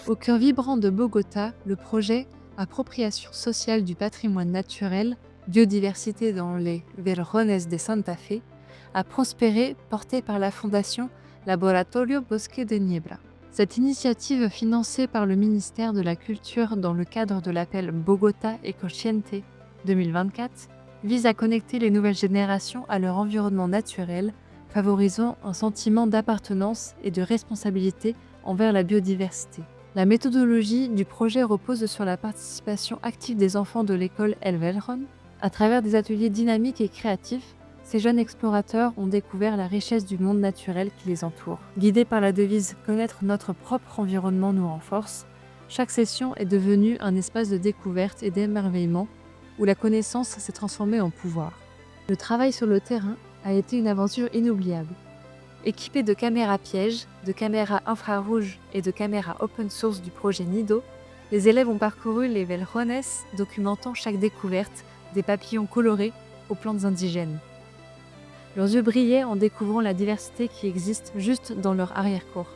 Au cœur vibrant de Bogota, le projet Appropriation sociale du patrimoine naturel, biodiversité dans les Verjones de Santa Fe, a prospéré, porté par la fondation Laboratorio Bosque de Niebla. Cette initiative, financée par le ministère de la Culture dans le cadre de l'appel Bogota Ecosciente 2024, vise à connecter les nouvelles générations à leur environnement naturel, favorisant un sentiment d'appartenance et de responsabilité envers la biodiversité. La méthodologie du projet repose sur la participation active des enfants de l'école El Velron. À travers des ateliers dynamiques et créatifs, ces jeunes explorateurs ont découvert la richesse du monde naturel qui les entoure. Guidés par la devise « Connaître notre propre environnement nous renforce », chaque session est devenue un espace de découverte et d'émerveillement où la connaissance s'est transformée en pouvoir. Le travail sur le terrain a été une aventure inoubliable. Équipés de caméras pièges, de caméras infrarouges et de caméras open source du projet Nido, les élèves ont parcouru les Veljones, documentant chaque découverte, des papillons colorés aux plantes indigènes. Leurs yeux brillaient en découvrant la diversité qui existe juste dans leur arrière-cour.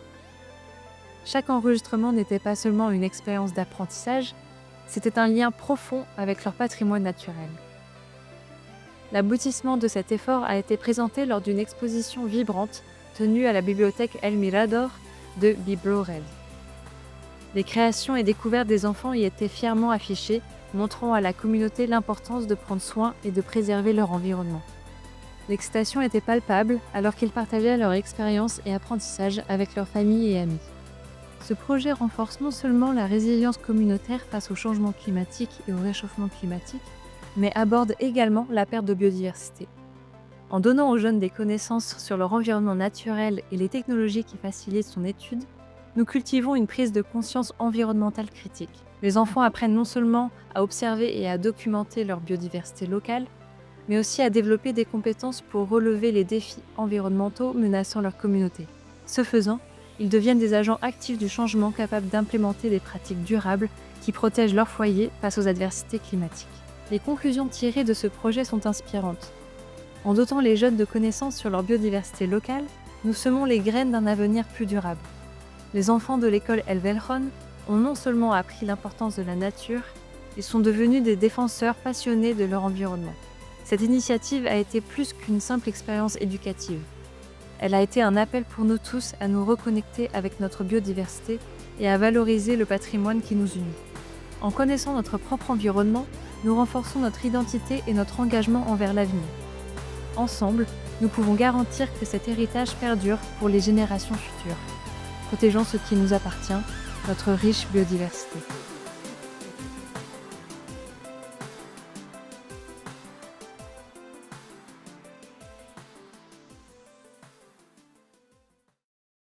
Chaque enregistrement n'était pas seulement une expérience d'apprentissage, c'était un lien profond avec leur patrimoine naturel. L'aboutissement de cet effort a été présenté lors d'une exposition vibrante tenue à la bibliothèque El Mirador de Bibliored. Les créations et découvertes des enfants y étaient fièrement affichées, montrant à la communauté l'importance de prendre soin et de préserver leur environnement. L'excitation était palpable alors qu'ils partageaient leur expérience et apprentissage avec leurs familles et amis. Ce projet renforce non seulement la résilience communautaire face au changement climatique et au réchauffement climatique, mais aborde également la perte de biodiversité. En donnant aux jeunes des connaissances sur leur environnement naturel et les technologies qui facilitent son étude, nous cultivons une prise de conscience environnementale critique. Les enfants apprennent non seulement à observer et à documenter leur biodiversité locale, mais aussi à développer des compétences pour relever les défis environnementaux menaçant leur communauté. Ce faisant, ils deviennent des agents actifs du changement capables d'implémenter des pratiques durables qui protègent leur foyer face aux adversités climatiques. Les conclusions tirées de ce projet sont inspirantes. En dotant les jeunes de connaissances sur leur biodiversité locale, nous semons les graines d'un avenir plus durable. Les enfants de l'école El Veljon ont non seulement appris l'importance de la nature, ils sont devenus des défenseurs passionnés de leur environnement. Cette initiative a été plus qu'une simple expérience éducative. Elle a été un appel pour nous tous à nous reconnecter avec notre biodiversité et à valoriser le patrimoine qui nous unit. En connaissant notre propre environnement, nous renforçons notre identité et notre engagement envers l'avenir. Ensemble, nous pouvons garantir que cet héritage perdure pour les générations futures, protégeant ce qui nous appartient, notre riche biodiversité.